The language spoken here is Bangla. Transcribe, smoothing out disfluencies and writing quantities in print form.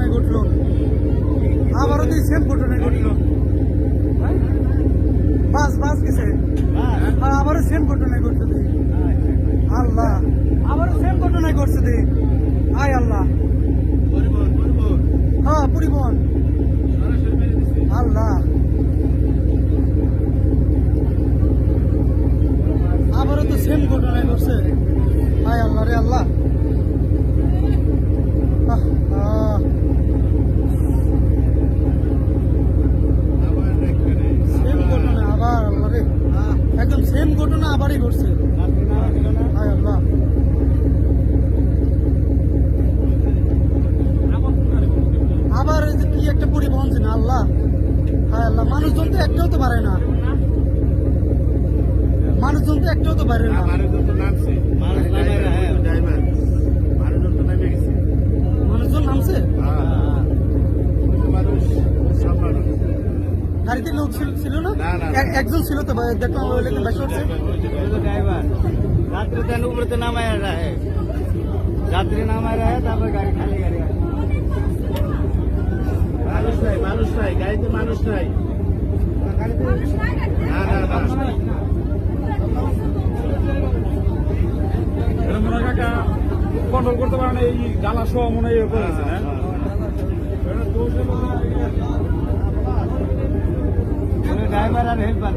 ঘটনা ঘটলো, আবারও তো সেম ঘটনা ঘটলো। বাস বাস গেছে, আবারও সেম ঘটনা ঘটছে দি। আল্লাহ, আবারও সেম ঘটনা ঘটছে দি। আয় আল্লাহ, হ্যাঁ পরিবহন। আল্লাহ, আবারও তো সেম ঘটনা ঘটছে। আয় আল্লাহ রে আল্লাহ। সেম ঘটনা আবার, আল্লাহ রে, একদম সেম ঘটনা আবারই ঘটছে। হায় আল্লাহ, আবার এই যে কি একটা পরিবহন ছিল। আল্লাহ, হায় আল্লাহ, মানুষজন তো একটাও তো পারে না, মানুষজন তো একটাও তো পারে না। মানুষজন নামছে, গাড়িতে লোক ছিল না, একজন ছিল তো দেখলাম, रात्रि दिन ऊपर तो नाम आ रहा है, रात्रि नाम आ रहा है, तब गाड़ी खाली गाड़ी मानुष नहीं गाड़ी तो मानुष नहीं ना ना मानुष नहीं। মনে হয় কাকা কন্ট্রোল করতে পারে না, এই জ্বালা সহ মনে হয় করেছে। ड्राइवर और हेल्पर